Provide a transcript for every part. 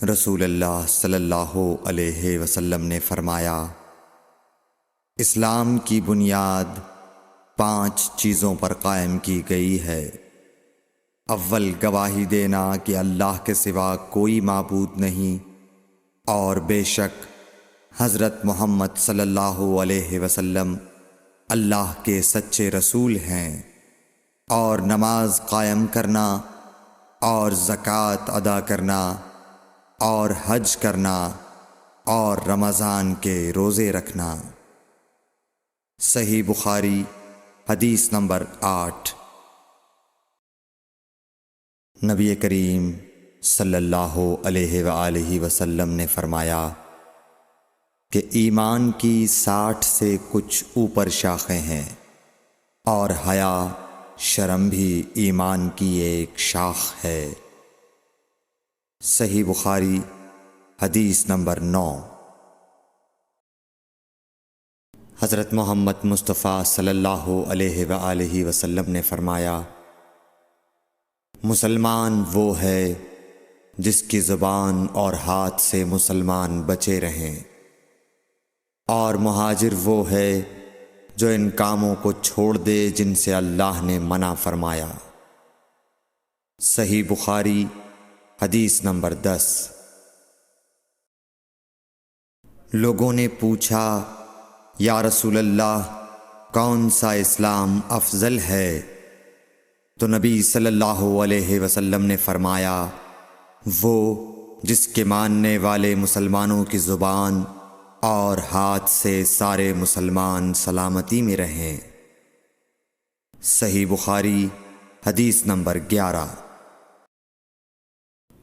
رسول اللہ صلی اللہ علیہ وسلم نے فرمایا، اسلام کی بنیاد 5 چیزوں پر قائم کی گئی ہے۔ اول، گواہی دینا کہ اللہ کے سوا کوئی معبود نہیں اور بے شک حضرت محمد صلی اللہ علیہ وسلم اللہ کے سچے رسول ہیں، اور نماز قائم کرنا اور زکوٰۃ ادا کرنا اور حج کرنا اور رمضان کے روزے رکھنا۔ صحیح بخاری حدیث نمبر 8۔ نبی کریم صلی اللہ علیہ وآلہ وسلم نے فرمایا کہ ایمان کی 60 سے کچھ اوپر شاخیں ہیں، اور حیا شرم بھی ایمان کی ایک شاخ ہے۔ صحیح بخاری حدیث نمبر 9۔ حضرت محمد مصطفیٰ صلی اللہ علیہ وآلہ وسلم نے فرمایا، مسلمان وہ ہے جس کی زبان اور ہاتھ سے مسلمان بچے رہیں، اور مہاجر وہ ہے جو ان کاموں کو چھوڑ دے جن سے اللہ نے منع فرمایا۔ صحیح بخاری حدیث نمبر 10۔ لوگوں نے پوچھا، یا رسول اللہ، کون سا اسلام افضل ہے؟ تو نبی صلی اللہ علیہ وسلم نے فرمایا، وہ جس کے ماننے والے مسلمانوں کی زبان اور ہاتھ سے سارے مسلمان سلامتی میں رہیں۔ صحیح بخاری حدیث نمبر 11۔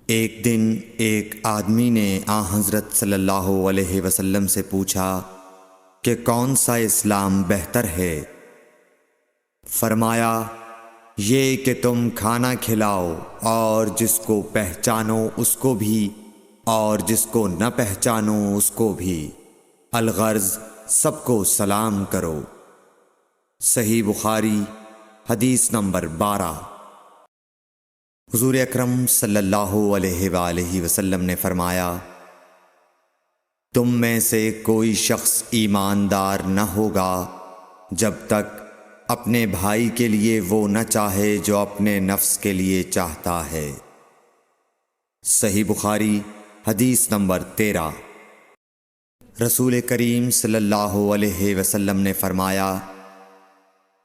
ایک دن ایک آدمی نے حضرت صلی اللہ علیہ وسلم سے پوچھا کہ کون سا اسلام بہتر ہے؟ فرمایا، یہ کہ تم کھانا کھلاؤ اور جس کو پہچانو اس کو بھی اور جس کو نہ پہچانو اس کو بھی، الغرض سب کو سلام کرو۔ صحیح بخاری حدیث نمبر 12۔ حضور اکرم صلی اللہ علیہ وآلہ وسلم نے فرمایا، تم میں سے کوئی شخص ایماندار نہ ہوگا جب تک اپنے بھائی کے لیے وہ نہ چاہے جو اپنے نفس کے لیے چاہتا ہے۔ صحیح بخاری حدیث نمبر 13۔ رسول کریم صلی اللہ علیہ وسلم نے فرمایا،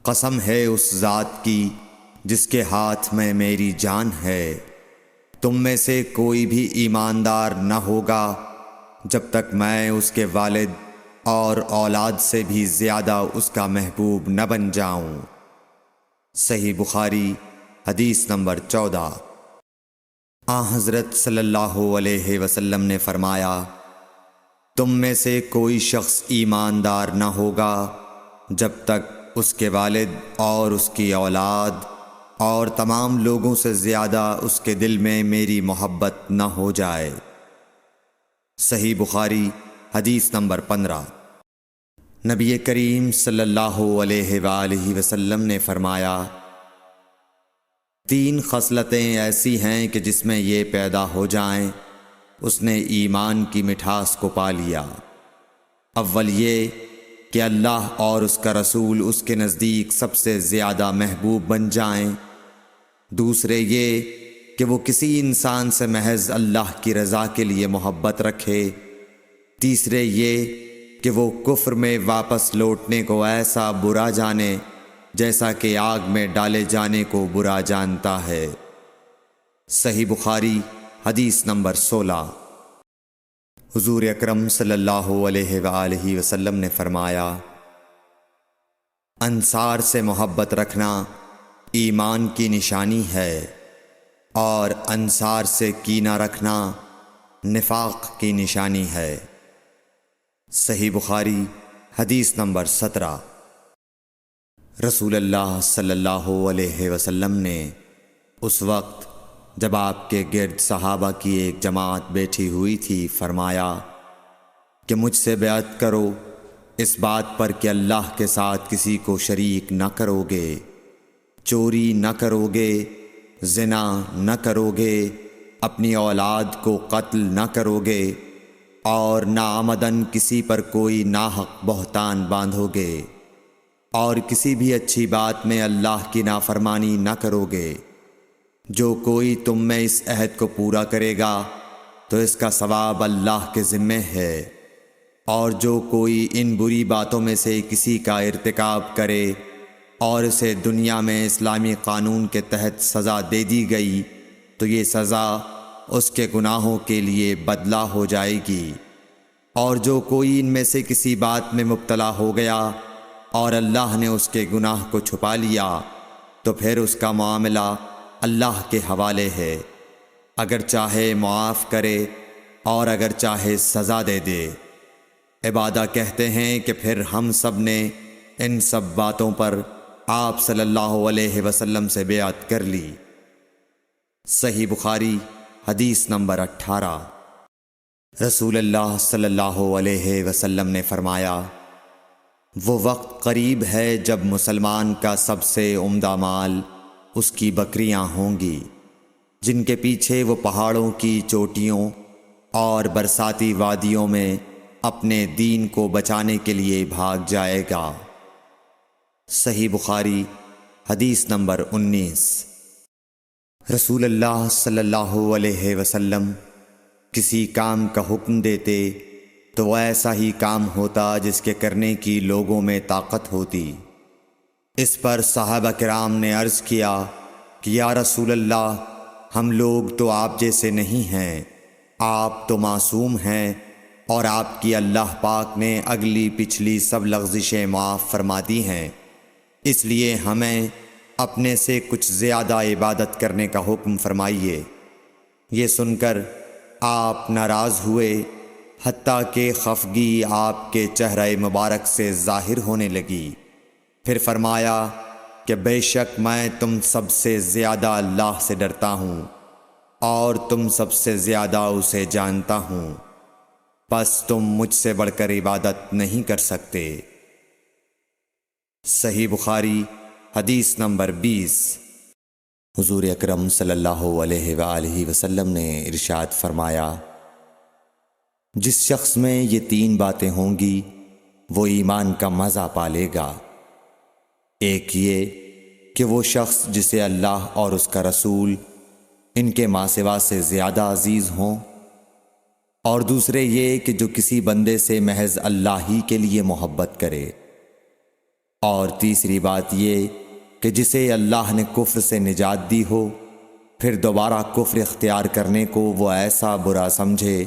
قسم ہے اس ذات کی جس کے ہاتھ میں میری جان ہے، تم میں سے کوئی بھی ایماندار نہ ہوگا جب تک میں اس کے والد اور اولاد سے بھی زیادہ اس کا محبوب نہ بن جاؤں۔ صحیح بخاری حدیث نمبر 14۔ حضرت صلی اللہ علیہ وسلم نے فرمایا، تم میں سے کوئی شخص ایماندار نہ ہوگا جب تک اس کے والد اور اس کی اولاد اور تمام لوگوں سے زیادہ اس کے دل میں میری محبت نہ ہو جائے۔ صحیح بخاری حدیث نمبر 15۔ نبی کریم صلی اللہ علیہ وآلہ وسلم نے فرمایا، 3 خصلتیں ایسی ہیں کہ جس میں یہ پیدا ہو جائیں اس نے ایمان کی مٹھاس کو پا لیا۔ اول یہ کہ اللہ اور اس کا رسول اس کے نزدیک سب سے زیادہ محبوب بن جائیں۔ دوسرے یہ کہ وہ کسی انسان سے محض اللہ کی رضا کے لیے محبت رکھے۔ تیسرے یہ کہ وہ کفر میں واپس لوٹنے کو ایسا برا جانے جیسا کہ آگ میں ڈالے جانے کو برا جانتا ہے۔ صحیح بخاری حدیث نمبر 16۔ حضور اکرم صلی اللہ علیہ وآلہ وسلم نے فرمایا، انصار سے محبت رکھنا ایمان کی نشانی ہے، اور انصار سے کینہ رکھنا نفاق کی نشانی ہے۔ صحیح بخاری حدیث نمبر 17۔ رسول اللہ صلی اللہ علیہ وسلم نے اس وقت جب آپ کے گرد صحابہ کی ایک جماعت بیٹھی ہوئی تھی فرمایا کہ مجھ سے بیعت کرو اس بات پر کہ اللہ کے ساتھ کسی کو شریک نہ کرو گے، چوری نہ کرو گے، زنا نہ کرو گے، اپنی اولاد کو قتل نہ کرو گے اور ناعمدن کسی پر کوئی ناحق بہتان باندھو گے اور کسی بھی اچھی بات میں اللہ کی نافرمانی نہ کرو گے۔ جو کوئی تم میں اس عہد کو پورا کرے گا تو اس کا ثواب اللہ کے ذمے ہے، اور جو کوئی ان بری باتوں میں سے کسی کا ارتکاب کرے اور اسے دنیا میں اسلامی قانون کے تحت سزا دے دی گئی تو یہ سزا اس کے گناہوں کے لیے بدلہ ہو جائے گی، اور جو کوئی ان میں سے کسی بات میں مبتلا ہو گیا اور اللہ نے اس کے گناہ کو چھپا لیا تو پھر اس کا معاملہ اللہ کے حوالے ہے، اگر چاہے معاف کرے اور اگر چاہے سزا دے دے۔ عبادہ کہتے ہیں کہ پھر ہم سب نے ان سب باتوں پر آپ صلی اللہ علیہ وسلم سے بیعت کر لی۔ صحیح بخاری حدیث نمبر 18۔ رسول اللہ صلی اللہ علیہ وسلم نے فرمایا، وہ وقت قریب ہے جب مسلمان کا سب سے عمدہ مال اس کی بکریاں ہوں گی، جن کے پیچھے وہ پہاڑوں کی چوٹیوں اور برساتی وادیوں میں اپنے دین کو بچانے کے لیے بھاگ جائے گا۔ صحیح بخاری حدیث نمبر 19۔ رسول اللہ صلی اللہ علیہ وسلم کسی کام کا حکم دیتے تو وہ ایسا ہی کام ہوتا جس کے کرنے کی لوگوں میں طاقت ہوتی۔ اس پر صحابہ کرام نے عرض کیا کہ یا رسول اللہ، ہم لوگ تو آپ جیسے نہیں ہیں، آپ تو معصوم ہیں اور آپ کی اللہ پاک نے اگلی پچھلی سب لغزشیں معاف فرما دی ہیں، اس لیے ہمیں اپنے سے کچھ زیادہ عبادت کرنے کا حکم فرمائیے۔ یہ سن کر آپ ناراض ہوئے، حتیٰ کہ خفگی آپ کے چہرہ مبارک سے ظاہر ہونے لگی۔ پھر فرمایا کہ بے شک میں تم سب سے زیادہ اللہ سے ڈرتا ہوں اور تم سب سے زیادہ اسے جانتا ہوں، پس تم مجھ سے بڑھ کر عبادت نہیں کر سکتے۔ صحیح بخاری حدیث نمبر 20۔ حضور اکرم صلی اللہ علیہ وآلہ وسلم نے ارشاد فرمایا، جس شخص میں یہ 3 باتیں ہوں گی وہ ایمان کا مزہ پالے گا۔ ایک یہ کہ وہ شخص جسے اللہ اور اس کا رسول ان کے ماں سوا سے زیادہ عزیز ہوں، اور دوسرے یہ کہ جو کسی بندے سے محض اللہ ہی کے لیے محبت کرے، اور تیسری بات یہ کہ جسے اللہ نے کفر سے نجات دی ہو پھر دوبارہ کفر اختیار کرنے کو وہ ایسا برا سمجھے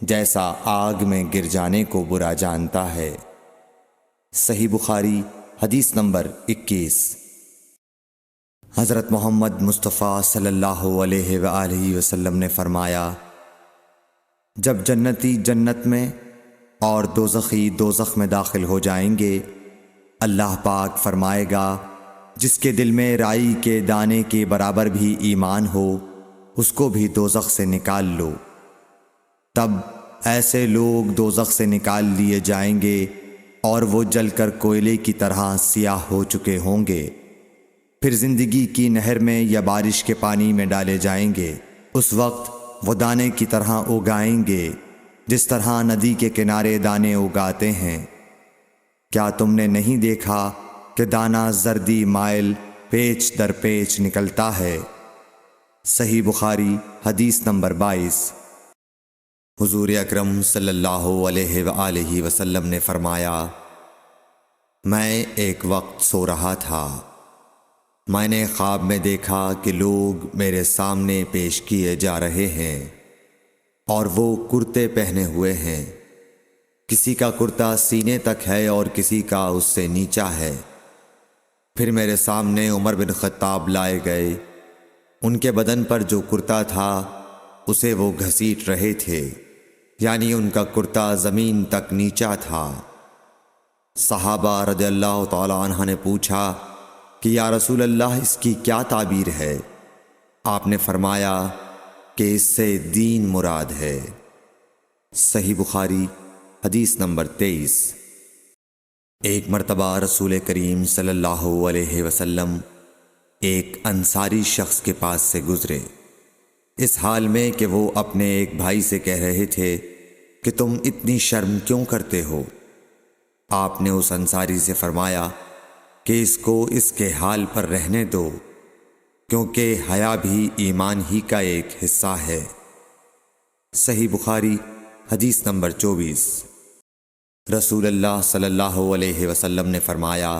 جیسا آگ میں گر جانے کو برا جانتا ہے۔ صحیح بخاری حدیث نمبر 21۔ حضرت محمد مصطفیٰ صلی اللہ علیہ وآلہ وسلم نے فرمایا، جب جنتی جنت میں اور دوزخی دوزخ میں داخل ہو جائیں گے، اللہ پاک فرمائے گا جس کے دل میں رائی کے دانے کے برابر بھی ایمان ہو اس کو بھی دوزخ سے نکال لو۔ تب ایسے لوگ دوزخ سے نکال لیے جائیں گے اور وہ جل کر کوئلے کی طرح سیاہ ہو چکے ہوں گے، پھر زندگی کی نہر میں یا بارش کے پانی میں ڈالے جائیں گے۔ اس وقت وہ دانے کی طرح اگائیں گے جس طرح ندی کے کنارے دانے اگاتے ہیں۔ کیا تم نے نہیں دیکھا کہ دانہ زردی مائل پیچ در پیچ نکلتا ہے؟ صحیح بخاری حدیث نمبر 22۔ حضور اکرم صلی اللہ علیہ وآلہ وسلم نے فرمایا، میں ایک وقت سو رہا تھا، میں نے خواب میں دیکھا کہ لوگ میرے سامنے پیش کیے جا رہے ہیں اور وہ کرتے پہنے ہوئے ہیں، کسی کا کرتا سینے تک ہے اور کسی کا اس سے نیچا ہے۔ پھر میرے سامنے عمر بن خطاب لائے گئے، ان کے بدن پر جو کرتا تھا اسے وہ گھسیٹ رہے تھے، یعنی ان کا کرتا زمین تک نیچا تھا۔ صحابہ رضی اللہ تعالی عنہ نے پوچھا کہ یا رسول اللہ اس کی کیا تعبیر ہے؟ آپ نے فرمایا کہ اس سے دین مراد ہے۔ صحیح بخاری حدیث نمبر 23۔ ایک مرتبہ رسول کریم صلی اللہ علیہ وسلم ایک انصاری شخص کے پاس سے گزرے، اس حال میں کہ وہ اپنے ایک بھائی سے کہہ رہے تھے کہ تم اتنی شرم کیوں کرتے ہو؟ آپ نے اس انصاری سے فرمایا کہ اس کو اس کے حال پر رہنے دو، کیونکہ حیا بھی ایمان ہی کا ایک حصہ ہے۔ صحیح بخاری حدیث نمبر 24۔ رسول اللہ صلی اللہ علیہ وسلم نے فرمایا،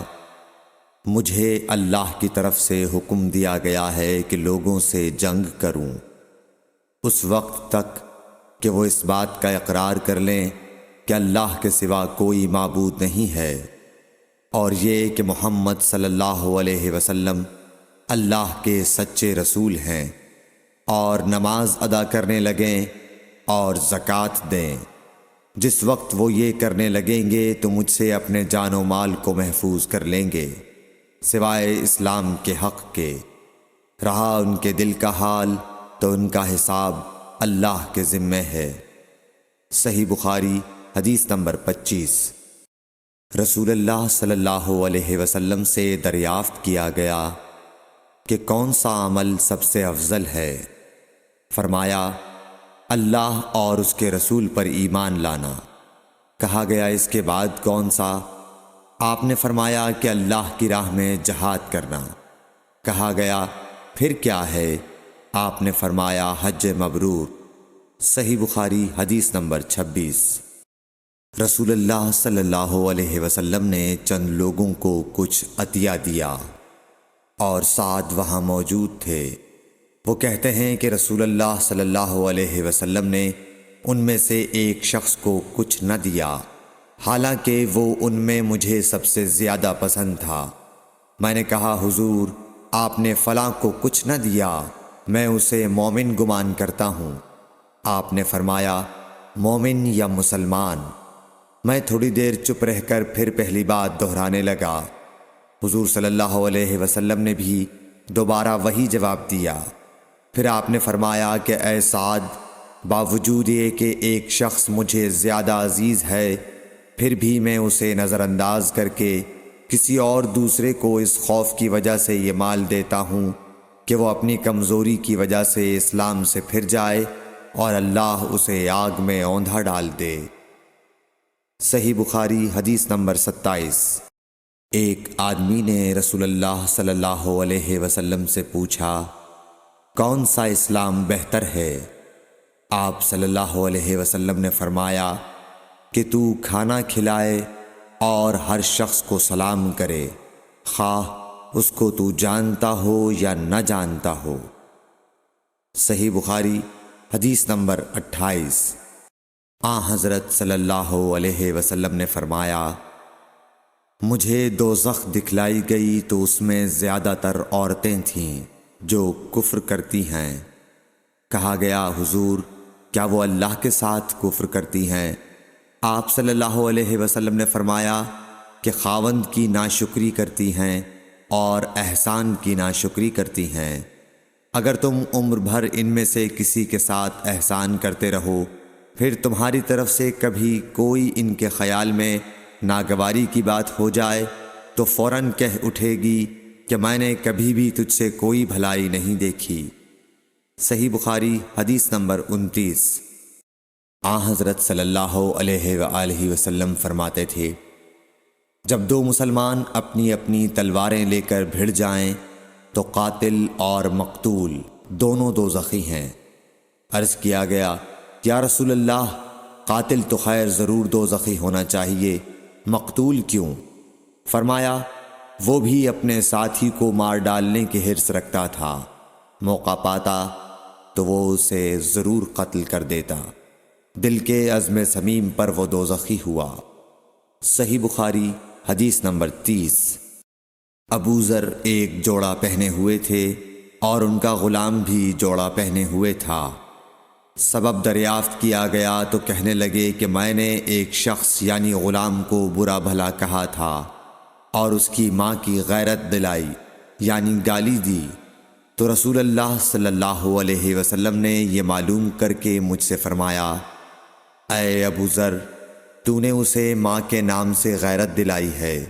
مجھے اللہ کی طرف سے حکم دیا گیا ہے کہ لوگوں سے جنگ کروں اس وقت تک کہ وہ اس بات کا اقرار کر لیں کہ اللہ کے سوا کوئی معبود نہیں ہے، اور یہ کہ محمد صلی اللہ علیہ وسلم اللہ کے سچے رسول ہیں، اور نماز ادا کرنے لگیں اور زکوٰۃ دیں۔ جس وقت وہ یہ کرنے لگیں گے تو مجھ سے اپنے جان و مال کو محفوظ کر لیں گے، سوائے اسلام کے حق کے۔ رہا ان کے دل کا حال تو ان کا حساب اللہ کے ذمے ہے۔ صحیح بخاری حدیث نمبر 25۔ رسول اللہ صلی اللہ علیہ وسلم سے دریافت کیا گیا کہ کون سا عمل سب سے افضل ہے؟ فرمایا، اللہ اور اس کے رسول پر ایمان لانا۔ کہا گیا، اس کے بعد کون سا؟ آپ نے فرمایا کہ اللہ کی راہ میں جہاد کرنا۔ کہا گیا، پھر کیا ہے؟ آپ نے فرمایا، حج مبرور۔ صحیح بخاری حدیث نمبر 26۔ رسول اللہ صلی اللہ علیہ وسلم نے چند لوگوں کو کچھ عطیہ دیا اور سعد وہاں موجود تھے۔ وہ کہتے ہیں کہ رسول اللہ صلی اللہ علیہ وسلم نے ان میں سے ایک شخص کو کچھ نہ دیا، حالانکہ وہ ان میں مجھے سب سے زیادہ پسند تھا۔ میں نے کہا، حضور، آپ نے فلاں کو کچھ نہ دیا، میں اسے مومن گمان کرتا ہوں۔ آپ نے فرمایا، مومن یا مسلمان؟ میں تھوڑی دیر چپ رہ کر پھر پہلی بات دہرانے لگا۔ حضور صلی اللہ علیہ وسلم نے بھی دوبارہ وہی جواب دیا۔ پھر آپ نے فرمایا کہ اے سعد، باوجود یہ کہ ایک شخص مجھے زیادہ عزیز ہے، پھر بھی میں اسے نظر انداز کر کے کسی اور دوسرے کو اس خوف کی وجہ سے یہ مال دیتا ہوں کہ وہ اپنی کمزوری کی وجہ سے اسلام سے پھر جائے اور اللہ اسے آگ میں اوندھا ڈال دے۔ صحیح بخاری حدیث نمبر 27۔ ایک آدمی نے رسول اللہ صلی اللہ علیہ وسلم سے پوچھا، کون سا اسلام بہتر ہے؟ آپ صلی اللہ علیہ وسلم نے فرمایا کہ تو کھانا کھلائے اور ہر شخص کو سلام کرے، خواہ اس کو تو جانتا ہو یا نہ جانتا ہو۔ صحیح بخاری حدیث نمبر 28۔ حضرت صلی اللہ علیہ وسلم نے فرمایا، مجھے دوزخ دکھلائی گئی تو اس میں زیادہ تر عورتیں تھیں جو کفر کرتی ہیں۔ کہا گیا، حضور، کیا وہ اللہ کے ساتھ کفر کرتی ہیں؟ آپ صلی اللہ علیہ وسلم نے فرمایا کہ خاوند کی ناشکری کرتی ہیں اور احسان کی ناشکری کرتی ہیں۔ اگر تم عمر بھر ان میں سے کسی کے ساتھ احسان کرتے رہو، پھر تمہاری طرف سے کبھی کوئی ان کے خیال میں ناگواری کی بات ہو جائے تو فوراً کہہ اٹھے گی کہ میں نے کبھی بھی تجھ سے کوئی بھلائی نہیں دیکھی۔ صحیح بخاری حدیث نمبر 29۔ حضرت صلی اللہ علیہ وآلہ وسلم فرماتے تھے، جب دو مسلمان اپنی اپنی تلواریں لے کر بھڑ جائیں تو قاتل اور مقتول دونوں دوزخی ہیں۔ عرض کیا گیا، یا رسول اللہ، قاتل تو خیر ضرور دوزخی ہونا چاہیے، مقتول کیوں؟ فرمایا، وہ بھی اپنے ساتھی کو مار ڈالنے کی حرص رکھتا تھا، موقع پاتا تو وہ اسے ضرور قتل کر دیتا، دل کے عزم صمیم پر وہ دوزخی ہوا۔ صحیح بخاری حدیث نمبر 30۔ ابو ذر ایک جوڑا پہنے ہوئے تھے اور ان کا غلام بھی جوڑا پہنے ہوئے تھا۔ سبب دریافت کیا گیا تو کہنے لگے کہ میں نے ایک شخص یعنی غلام کو برا بھلا کہا تھا اور اس کی ماں کی غیرت دلائی یعنی گالی دی، تو رسول اللہ صلی اللہ علیہ وسلم نے یہ معلوم کر کے مجھ سے فرمایا، اے ابو ذر، تو نے اسے ماں کے نام سے غیرت دلائی ہے،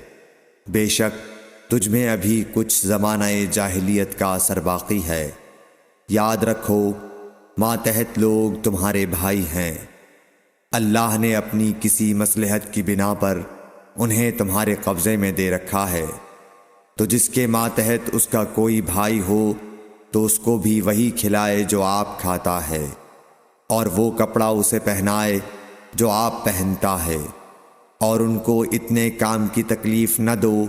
بے شک تجھ میں ابھی کچھ زمانہ جاہلیت کا اثر باقی ہے۔ یاد رکھو ماتحت لوگ تمہارے بھائی ہیں۔ اللہ نے اپنی کسی مصلحت کی بنا پر انہیں تمہارے قبضے میں دے رکھا ہے، تو جس کے ماتحت اس کا کوئی بھائی ہو تو اس کو بھی وہی کھلائے جو آپ کھاتا ہے، اور وہ کپڑا اسے پہنائے جو آپ پہنتا ہے، اور ان کو اتنے کام کی تکلیف نہ دو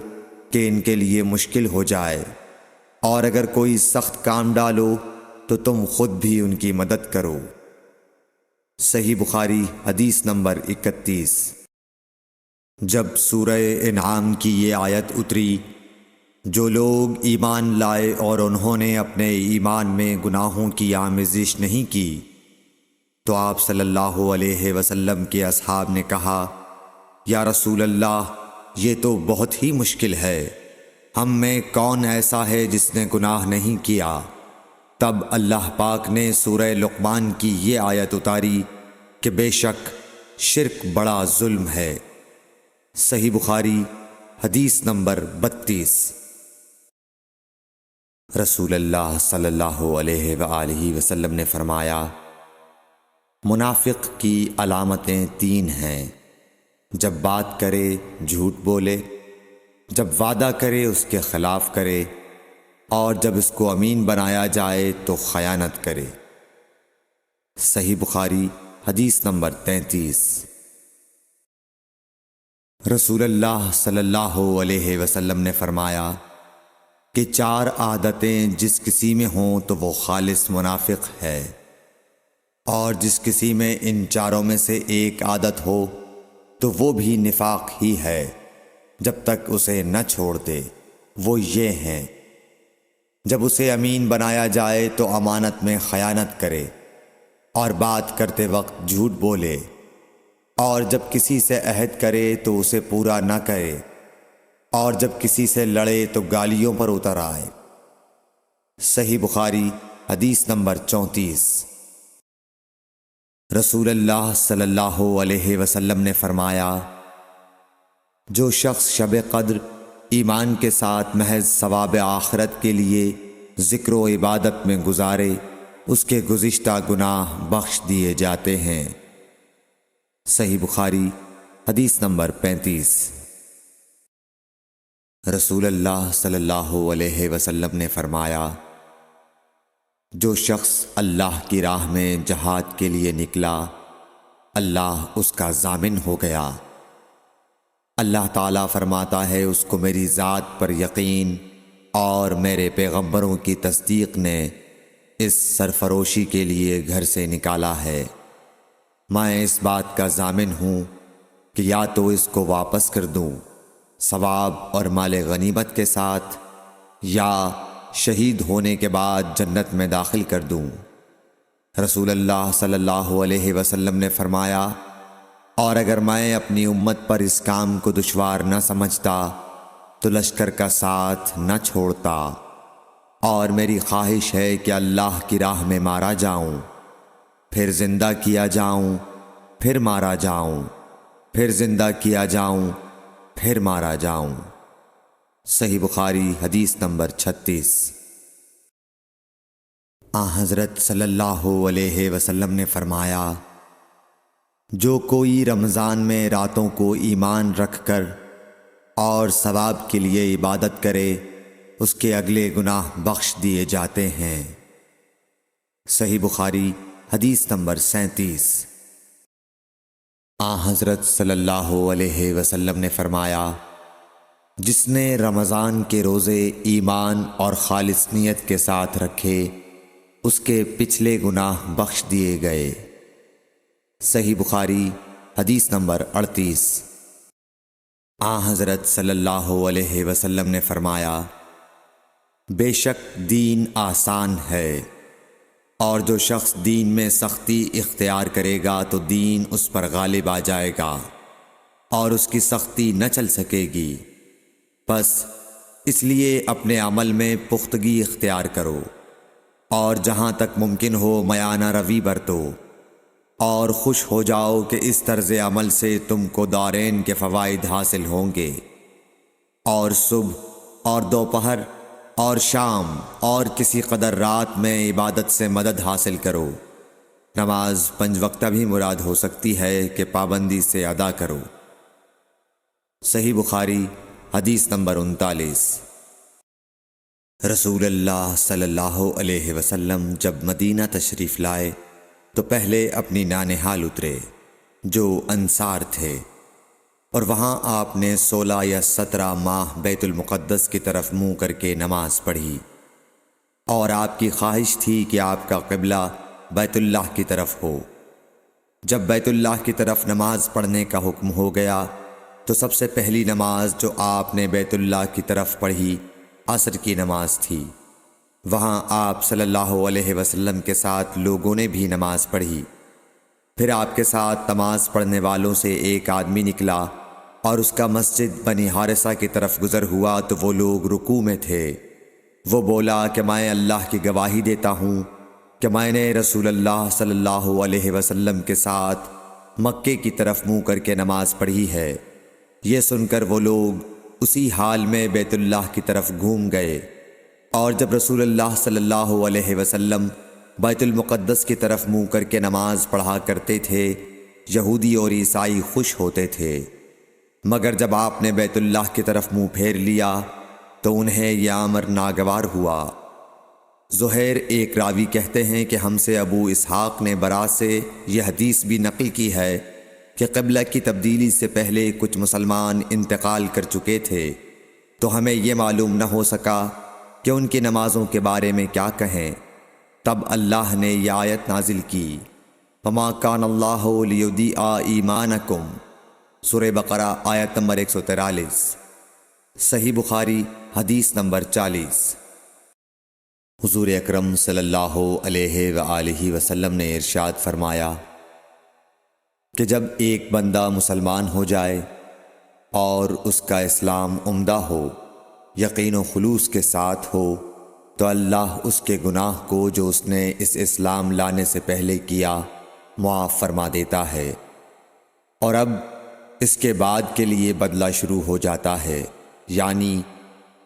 کہ ان کے لیے مشکل ہو جائے، اور اگر کوئی سخت کام ڈالو تو تم خود بھی ان کی مدد کرو۔ صحیح بخاری حدیث نمبر 31۔ جب سورہ انعام کی یہ آیت اتری، جو لوگ ایمان لائے اور انہوں نے اپنے ایمان میں گناہوں کی آمیزش نہیں کی، تو آپ صلی اللہ علیہ وسلم کے اصحاب نے کہا، یا رسول اللہ، یہ تو بہت ہی مشکل ہے، ہم میں کون ایسا ہے جس نے گناہ نہیں کیا؟ تب اللہ پاک نے سورہ لقمان کی یہ آیت اتاری کہ بے شک شرک بڑا ظلم ہے۔ صحیح بخاری حدیث نمبر 32۔ رسول اللہ صلی اللہ علیہ وآلہ وسلم نے فرمایا، منافق کی علامتیں 3 ہیں: جب بات کرے جھوٹ بولے، جب وعدہ کرے اس کے خلاف کرے، اور جب اس کو امین بنایا جائے تو خیانت کرے۔ صحیح بخاری حدیث نمبر 33۔ رسول اللہ صلی اللہ علیہ وسلم نے فرمایا کہ 4 عادتیں جس کسی میں ہوں تو وہ خالص منافق ہے، اور جس کسی میں ان 4 میں سے ایک عادت ہو تو وہ بھی نفاق ہی ہے جب تک اسے نہ چھوڑ دے۔ وہ یہ ہیں: جب اسے امین بنایا جائے تو امانت میں خیانت کرے، اور بات کرتے وقت جھوٹ بولے، اور جب کسی سے عہد کرے تو اسے پورا نہ کرے، اور جب کسی سے لڑے تو گالیوں پر اتر آئے۔ صحیح بخاری حدیث نمبر 34۔ رسول اللہ صلی اللہ علیہ وسلم نے فرمایا، جو شخص شب قدر ایمان کے ساتھ محض ثواب آخرت کے لیے ذکر و عبادت میں گزارے، اس کے گزشتہ گناہ بخش دیے جاتے ہیں۔ صحیح بخاری حدیث نمبر 35۔ رسول اللہ صلی اللہ علیہ وسلم نے فرمایا، جو شخص اللہ کی راہ میں جہاد کے لیے نکلا، اللہ اس کا ضامن ہو گیا۔ اللہ تعالیٰ فرماتا ہے، اس کو میری ذات پر یقین اور میرے پیغمبروں کی تصدیق نے اس سرفروشی کے لیے گھر سے نکالا ہے۔ میں اس بات کا ضامن ہوں کہ یا تو اس کو واپس کر دوں ثواب اور مال غنیمت کے ساتھ، یا شہید ہونے کے بعد جنت میں داخل کر دوں۔ رسول اللہ صلی اللہ علیہ وسلم نے فرمایا، اور اگر میں اپنی امت پر اس کام کو دشوار نہ سمجھتا تو لشکر کا ساتھ نہ چھوڑتا، اور میری خواہش ہے کہ اللہ کی راہ میں مارا جاؤں، پھر زندہ کیا جاؤں، پھر مارا جاؤں، پھر زندہ کیا جاؤں، پھر مارا جاؤں۔ صحیح بخاری حدیث نمبر 36۔ حضرت صلی اللہ علیہ وسلم نے فرمایا، جو کوئی رمضان میں راتوں کو ایمان رکھ کر اور ثواب کے لیے عبادت کرے، اس کے اگلے گناہ بخش دیے جاتے ہیں۔ صحیح بخاری حدیث نمبر 37۔ حضرت صلی اللہ علیہ وسلم نے فرمایا، جس نے رمضان کے روزے ایمان اور خالص نیت کے ساتھ رکھے، اس کے پچھلے گناہ بخش دیے گئے۔ صحیح بخاری حدیث نمبر 38۔ حضرت صلی اللہ علیہ وسلم نے فرمایا، بے شک دین آسان ہے، اور جو شخص دین میں سختی اختیار کرے گا تو دین اس پر غالب آ جائے گا اور اس کی سختی نہ چل سکے گی۔ بس اس لیے اپنے عمل میں پختگی اختیار کرو، اور جہاں تک ممکن ہو میانہ روی برتو، اور خوش ہو جاؤ کہ اس طرز عمل سے تم کو دارین کے فوائد حاصل ہوں گے، اور صبح اور دوپہر اور شام اور کسی قدر رات میں عبادت سے مدد حاصل کرو، نماز 5 وقتہ بھی مراد ہو سکتی ہے کہ پابندی سے ادا کرو۔ صحیح بخاری حدیث نمبر 39۔ رسول اللہ صلی اللہ علیہ وسلم جب مدینہ تشریف لائے تو پہلے اپنی نانہال اترے جو انصار تھے، اور وہاں آپ نے 16 یا 17 ماہ بیت المقدس کی طرف منہ کر کے نماز پڑھی، اور آپ کی خواہش تھی کہ آپ کا قبلہ بیت اللہ کی طرف ہو۔ جب بیت اللہ کی طرف نماز پڑھنے کا حکم ہو گیا تو سب سے پہلی نماز جو آپ نے بیت اللہ کی طرف پڑھی عصر کی نماز تھی۔ وہاں آپ صلی اللہ علیہ وسلم کے ساتھ لوگوں نے بھی نماز پڑھی۔ پھر آپ کے ساتھ نماز پڑھنے والوں سے ایک آدمی نکلا اور اس کا مسجد بنی حارثہ کی طرف گزر ہوا تو وہ لوگ رکوع میں تھے۔ وہ بولا کہ میں اللہ کی گواہی دیتا ہوں کہ میں نے رسول اللہ صلی اللہ علیہ وسلم کے ساتھ مکے کی طرف منہ کر کے نماز پڑھی ہے۔ یہ سن کر وہ لوگ اسی حال میں بیت اللہ کی طرف گھوم گئے، اور جب رسول اللہ صلی اللہ علیہ وسلم بیت المقدس کی طرف منہ کر کے نماز پڑھا کرتے تھے، یہودی اور عیسائی خوش ہوتے تھے، مگر جب آپ نے بیت اللہ کی طرف منہ پھیر لیا تو انہیں یہ امر ناگوار ہوا۔ زہیر ایک راوی کہتے ہیں کہ ہم سے ابو اسحاق نے برا سے یہ حدیث بھی نقل کی ہے کہ قبلہ کی تبدیلی سے پہلے کچھ مسلمان انتقال کر چکے تھے، تو ہمیں یہ معلوم نہ ہو سکا کہ ان کی نمازوں کے بارے میں کیا کہیں۔ تب اللہ نے یہ آیت نازل کی، وَمَا كَانَ اللَّهُ لِيُضِيعَ إِيمَانَكُمْ، سورہ بقرہ آیت نمبر 143۔ صحیح بخاری حدیث نمبر 40۔ حضور اکرم صلی اللہ علیہ وآلہ وسلم نے ارشاد فرمایا کہ جب ایک بندہ مسلمان ہو جائے اور اس کا اسلام عمدہ ہو، یقین و خلوص کے ساتھ ہو، تو اللہ اس کے گناہ کو جو اس نے اس اسلام لانے سے پہلے کیا معاف فرما دیتا ہے، اور اب اس کے بعد کے لیے بدلہ شروع ہو جاتا ہے، یعنی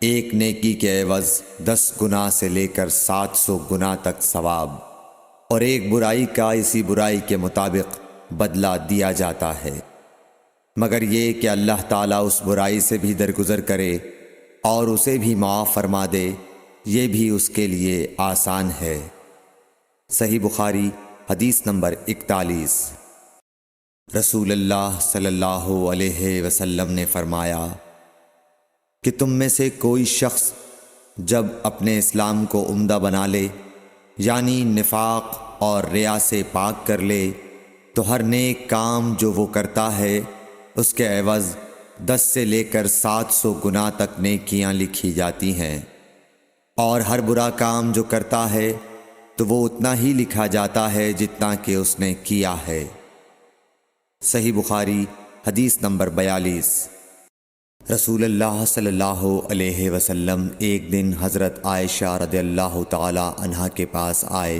ایک نیکی کے عوض 10 گناہ سے لے کر 700 گناہ تک ثواب، اور ایک برائی کا اسی برائی کے مطابق بدلہ دیا جاتا ہے، مگر یہ کہ اللہ تعالیٰ اس برائی سے بھی درگزر کرے اور اسے بھی معاف فرما دے، یہ بھی اس کے لیے آسان ہے۔ صحیح بخاری حدیث نمبر 41۔ رسول اللہ صلی اللہ علیہ وسلم نے فرمایا کہ تم میں سے کوئی شخص جب اپنے اسلام کو عمدہ بنا لے، یعنی نفاق اور ریا سے پاک کر لے، تو ہر نیک کام جو وہ کرتا ہے اس کے عوض 10 سے لے کر 700 گناہ تک نیکیاں لکھی جاتی ہیں، اور ہر برا کام جو کرتا ہے تو وہ اتنا ہی لکھا جاتا ہے جتنا کہ اس نے کیا ہے۔ صحیح بخاری حدیث نمبر 42۔ رسول اللہ صلی اللہ علیہ وسلم ایک دن حضرت عائشہ رضی اللہ تعالی عنہا کے پاس آئے۔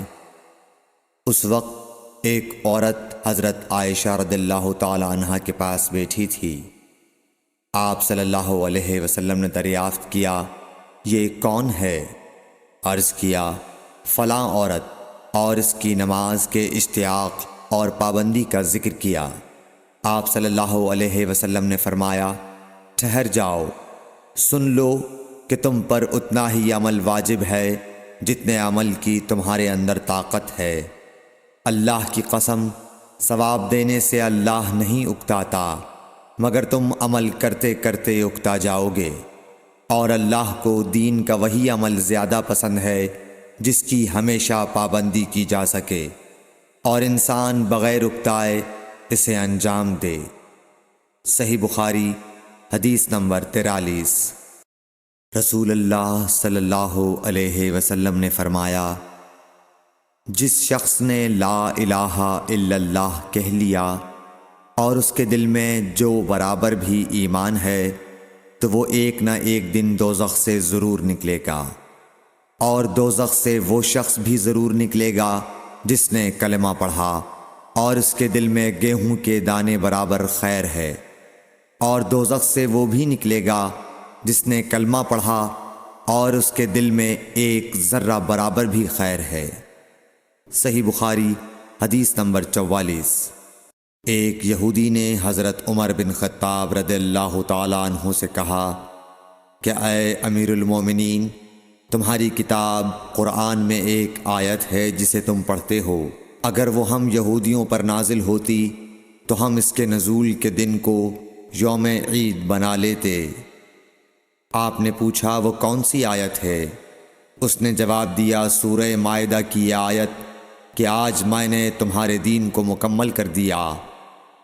اس وقت ایک عورت حضرت عائشہ رضی اللہ تعالی عنہا کے پاس بیٹھی تھی۔ آپ صلی اللہ علیہ وسلم نے دریافت کیا، یہ کون ہے؟ عرض کیا، فلاں عورت، اور اس کی نماز کے اشتیاق اور پابندی کا ذکر کیا۔ آپ صلی اللہ علیہ وسلم نے فرمایا، ٹھہر جاؤ، سن لو کہ تم پر اتنا ہی عمل واجب ہے جتنے عمل کی تمہارے اندر طاقت ہے۔ اللہ کی قسم، ثواب دینے سے اللہ نہیں اکتاتا، مگر تم عمل کرتے کرتے اکتا جاؤ گے، اور اللہ کو دین کا وہی عمل زیادہ پسند ہے جس کی ہمیشہ پابندی کی جا سکے، اور انسان بغیر اکتائے اسے انجام دے۔ صحیح بخاری حدیث نمبر 43۔ رسول اللہ صلی اللہ علیہ وسلم نے فرمایا، جس شخص نے لا الہ الا اللہ کہہ لیا اور اس کے دل میں جو برابر بھی ایمان ہے، تو وہ ایک نہ ایک دن دوزخ سے ضرور نکلے گا، اور دوزخ سے وہ شخص بھی ضرور نکلے گا جس نے کلمہ پڑھا اور اس کے دل میں گیہوں کے دانے برابر خیر ہے، اور دوزخ سے وہ بھی نکلے گا جس نے کلمہ پڑھا اور اس کے دل میں ایک ذرہ برابر بھی خیر ہے۔ صحیح بخاری حدیث نمبر 44۔ ایک یہودی نے حضرت عمر بن خطاب رضی اللہ تعالیٰ عنہ سے کہا کہ اے امیر المومنین، تمہاری کتاب قرآن میں ایک آیت ہے جسے تم پڑھتے ہو، اگر وہ ہم یہودیوں پر نازل ہوتی تو ہم اس کے نزول کے دن کو یوم عید بنا لیتے۔ آپ نے پوچھا وہ کون سی آیت ہے؟ اس نے جواب دیا سورہ مائدہ کی یہ آیت کہ آج میں نے تمہارے دین کو مکمل کر دیا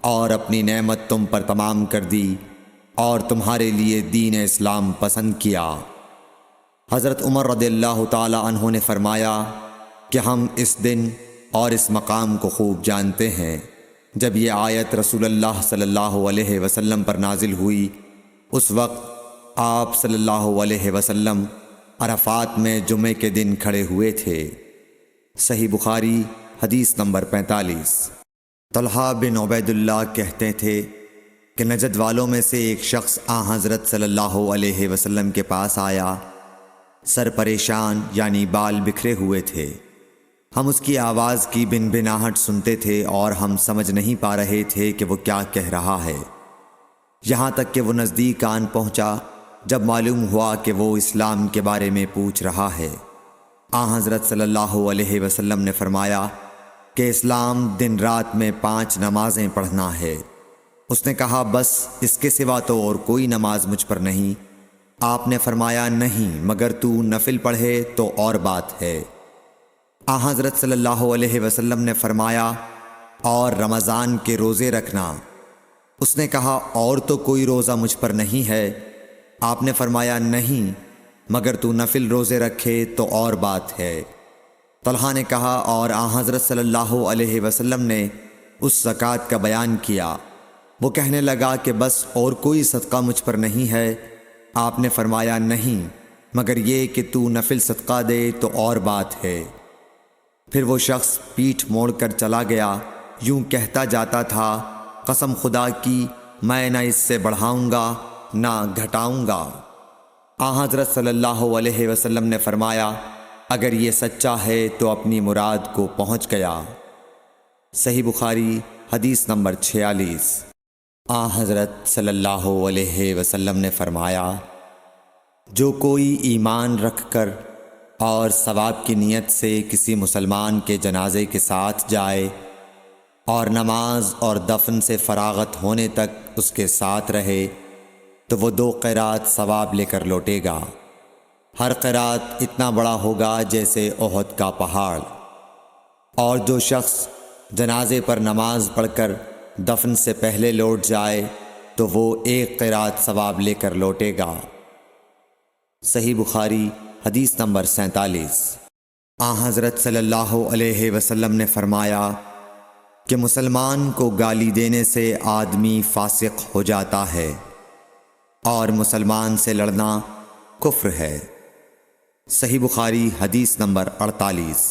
اور اپنی نعمت تم پر تمام کر دی اور تمہارے لیے دین اسلام پسند کیا۔ حضرت عمر رضی اللہ تعالی عنہ نے فرمایا کہ ہم اس دن اور اس مقام کو خوب جانتے ہیں۔ جب یہ آیت رسول اللہ صلی اللہ علیہ وسلم پر نازل ہوئی، اس وقت آپ صلی اللہ علیہ وسلم عرفات میں جمعے کے دن کھڑے ہوئے تھے۔ صحیح بخاری حدیث نمبر 45۔ طلحہ بن عبید اللہ کہتے تھے کہ نجد والوں میں سے ایک شخص حضرت صلی اللہ علیہ وسلم کے پاس آیا، سر پریشان یعنی بال بکھرے ہوئے تھے۔ ہم اس کی آواز کی بنبناہٹ سنتے تھے اور ہم سمجھ نہیں پا رہے تھے کہ وہ کیا کہہ رہا ہے، یہاں تک کہ وہ نزدیک آن پہنچا جب معلوم ہوا کہ وہ اسلام کے بارے میں پوچھ رہا ہے۔ حضرت صلی اللہ علیہ وسلم نے فرمایا کہ اسلام دن رات میں 5 نمازیں پڑھنا ہے۔ اس نے کہا بس اس کے سوا تو اور کوئی نماز مجھ پر نہیں۔ آپ نے فرمایا نہیں، مگر تو نفل پڑھے تو اور بات ہے۔ حضرت صلی اللہ علیہ وسلم نے فرمایا اور رمضان کے روزے رکھنا۔ اس نے کہا اور تو کوئی روزہ مجھ پر نہیں ہے۔ آپ نے فرمایا نہیں، مگر تو نفل روزے رکھے تو اور بات ہے۔ طلحہ نے کہا اور حضرت صلی اللہ علیہ وسلم نے اس زکوٰۃ کا بیان کیا۔ وہ کہنے لگا کہ بس اور کوئی صدقہ مجھ پر نہیں ہے۔ آپ نے فرمایا نہیں، مگر یہ کہ تو نفل صدقہ دے تو اور بات ہے۔ پھر وہ شخص پیٹھ موڑ کر چلا گیا، یوں کہتا جاتا تھا قسم خدا کی میں نہ اس سے بڑھاؤں گا نہ گھٹاؤں گا۔ حضرت صلی اللہ علیہ وسلم نے فرمایا اگر یہ سچا ہے تو اپنی مراد کو پہنچ گیا۔ صحیح بخاری حدیث نمبر 46۔ حضرت صلی اللہ علیہ وسلم نے فرمایا جو کوئی ایمان رکھ کر اور ثواب کی نیت سے کسی مسلمان کے جنازے کے ساتھ جائے اور نماز اور دفن سے فراغت ہونے تک اس کے ساتھ رہے تو وہ 2 قیرات ثواب لے کر لوٹے گا۔ ہر قیرات اتنا بڑا ہوگا جیسے احد کا پہاڑ۔ اور جو شخص جنازے پر نماز پڑھ کر دفن سے پہلے لوٹ جائے تو وہ 1 قیرات ثواب لے کر لوٹے گا۔ صحیح بخاری حدیث نمبر 47۔ حضرت صلی اللہ علیہ وسلم نے فرمایا کہ مسلمان کو گالی دینے سے آدمی فاسق ہو جاتا ہے اور مسلمان سے لڑنا کفر ہے۔ صحیح بخاری حدیث نمبر 48۔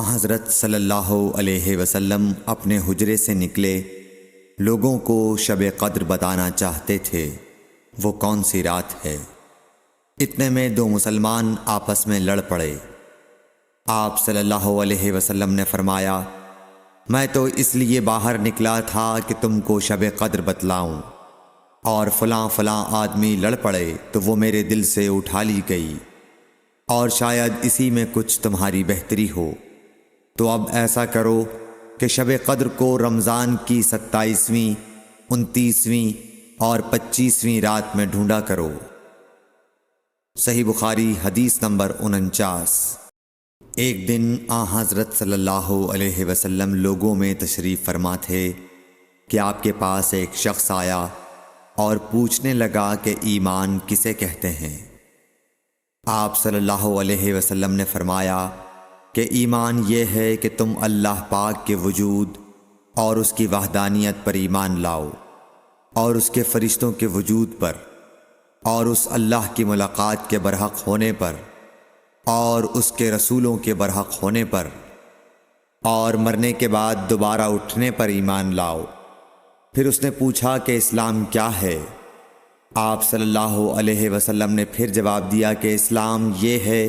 حضرت صلی اللہ علیہ وسلم اپنے حجرے سے نکلے، لوگوں کو شب قدر بتانا چاہتے تھے وہ کون سی رات ہے۔ اتنے میں 2 مسلمان آپس میں لڑ پڑے۔ آپ صلی اللہ علیہ وسلم نے فرمایا میں تو اس لیے باہر نکلا تھا کہ تم کو شب قدر بتلاؤں، اور فلاں فلاں آدمی لڑ پڑے تو وہ میرے دل سے اٹھا لی گئی، اور شاید اسی میں کچھ تمہاری بہتری ہو، تو اب ایسا کرو کہ شب قدر کو رمضان کی 27ویں، 29ویں اور 25ویں رات میں ڈھونڈا کرو۔ صحیح بخاری حدیث نمبر 49۔ ایک دن حضرت صلی اللہ علیہ وسلم لوگوں میں تشریف فرما تھے کہ آپ کے پاس ایک شخص آیا اور پوچھنے لگا کہ ایمان کسے کہتے ہیں۔ آپ صلی اللہ علیہ وسلم نے فرمایا کہ ایمان یہ ہے کہ تم اللہ پاک کے وجود اور اس کی وحدانیت پر ایمان لاؤ، اور اس کے فرشتوں کے وجود پر، اور اس اللہ کی ملاقات کے برحق ہونے پر، اور اس کے رسولوں کے برحق ہونے پر، اور مرنے کے بعد دوبارہ اٹھنے پر ایمان لاؤ۔ پھر اس نے پوچھا کہ اسلام کیا ہے؟ آپ صلی اللہ علیہ وسلم نے پھر جواب دیا کہ اسلام یہ ہے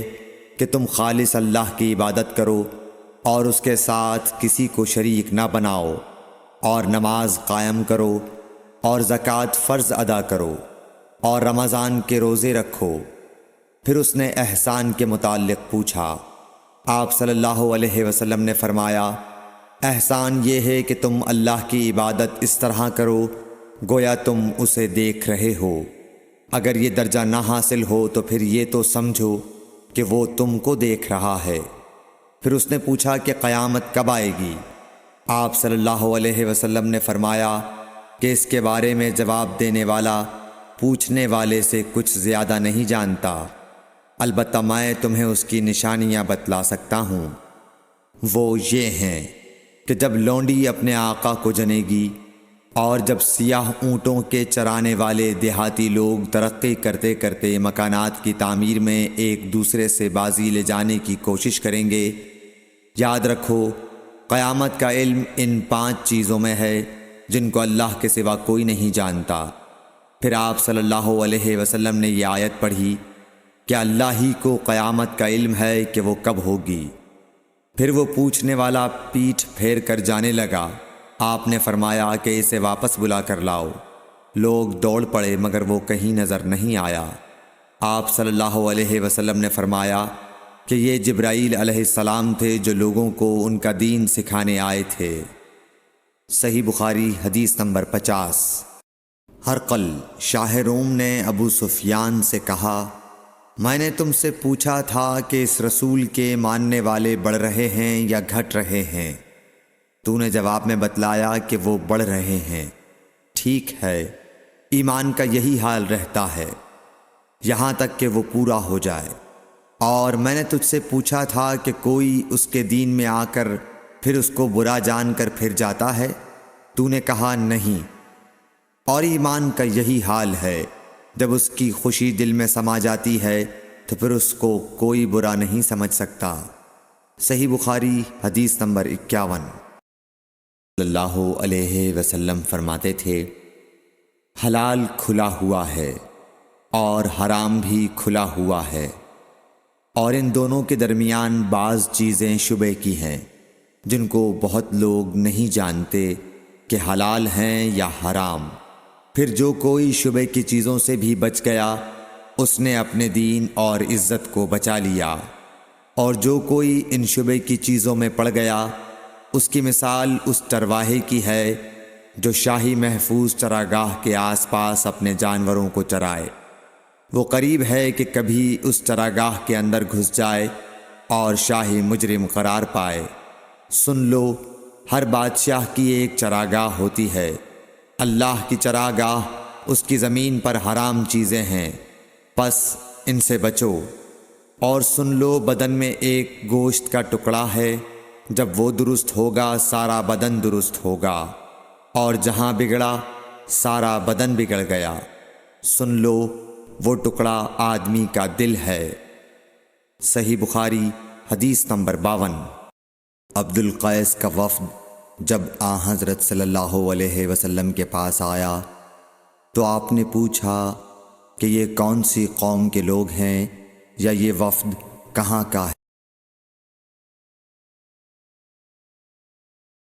کہ تم خالص اللہ کی عبادت کرو اور اس کے ساتھ کسی کو شریک نہ بناؤ، اور نماز قائم کرو، اور زکوٰۃ فرض ادا کرو، اور رمضان کے روزے رکھو۔ پھر اس نے احسان کے متعلق پوچھا۔ آپ صلی اللہ علیہ وسلم نے فرمایا، احسان یہ ہے کہ تم اللہ کی عبادت اس طرح کرو گویا تم اسے دیکھ رہے ہو۔ اگر یہ درجہ نہ حاصل ہو تو پھر یہ تو سمجھو کہ وہ تم کو دیکھ رہا ہے۔ پھر اس نے پوچھا کہ قیامت کب آئے گی؟ آپ صلی اللہ علیہ وسلم نے فرمایا کہ اس کے بارے میں جواب دینے والا پوچھنے والے سے کچھ زیادہ نہیں جانتا، البتہ میں تمہیں اس کی نشانیاں بتلا سکتا ہوں۔ وہ یہ ہیں کہ جب لونڈی اپنے آقا کو جنے گی، اور جب سیاہ اونٹوں کے چرانے والے دیہاتی لوگ ترقی کرتے کرتے مکانات کی تعمیر میں ایک دوسرے سے بازی لے جانے کی کوشش کریں گے، یاد رکھو قیامت کا علم ان 5 چیزوں میں ہے جن کو اللہ کے سوا کوئی نہیں جانتا۔ پھر آپ صلی اللہ علیہ وسلم نے یہ آیت پڑھی کہ اللہ ہی کو قیامت کا علم ہے کہ وہ کب ہوگی۔ پھر وہ پوچھنے والا پیٹھ پھیر کر جانے لگا۔ آپ نے فرمایا کہ اسے واپس بلا کر لاؤ۔ لوگ دوڑ پڑے مگر وہ کہیں نظر نہیں آیا۔ آپ صلی اللہ علیہ وسلم نے فرمایا کہ یہ جبرائیل علیہ السلام تھے جو لوگوں کو ان کا دین سکھانے آئے تھے۔ صحیح بخاری حدیث نمبر 50۔ ہرقل شاہ روم نے ابو سفیان سے کہا، میں نے تم سے پوچھا تھا کہ اس رسول کے ماننے والے بڑھ رہے ہیں یا گھٹ رہے ہیں؟ تو نے جواب میں بتلایا کہ وہ بڑھ رہے ہیں۔ ٹھیک ہے، ایمان کا یہی حال رہتا ہے یہاں تک کہ وہ پورا ہو جائے۔ اور میں نے تجھ سے پوچھا تھا کہ کوئی اس کے دین میں آ کر پھر اس کو برا جان کر پھر جاتا ہے؟ تو نے کہا نہیں۔ اور ایمان کا یہی حال ہے، جب اس کی خوشی دل میں سما جاتی ہے تو پھر اس کو کوئی برا نہیں سمجھ سکتا۔ صحیح بخاری حدیث نمبر 51۔ صلی اللہ علیہ وسلم فرماتے تھے، حلال کھلا ہوا ہے اور حرام بھی کھلا ہوا ہے، اور ان دونوں کے درمیان بعض چیزیں شبے کی ہیں جن کو بہت لوگ نہیں جانتے کہ حلال ہیں یا حرام۔ پھر جو کوئی شبے کی چیزوں سے بھی بچ گیا اس نے اپنے دین اور عزت کو بچا لیا، اور جو کوئی ان شبے کی چیزوں میں پڑ گیا اس کی مثال اس چرواہے کی ہے جو شاہی محفوظ چراگاہ کے آس پاس اپنے جانوروں کو چرائے۔ وہ قریب ہے کہ کبھی اس چراگاہ کے اندر گھس جائے اور شاہی مجرم قرار پائے۔ سن لو، ہر بادشاہ کی ایک چراگاہ ہوتی ہے، اللہ کی چراگاہ اس کی زمین پر حرام چیزیں ہیں، پس ان سے بچو۔ اور سن لو، بدن میں ایک گوشت کا ٹکڑا ہے، جب وہ درست ہوگا سارا بدن درست ہوگا، اور جہاں بگڑا سارا بدن بگڑ گیا۔ سن لو، وہ ٹکڑا آدمی کا دل ہے۔ صحیح بخاری حدیث نمبر 52۔ عبد القیس کا وفد جب حضرت صلی اللہ علیہ وسلم کے پاس آیا تو آپ نے پوچھا کہ یہ کون سی قوم کے لوگ ہیں یا یہ وفد کہاں کا ہے؟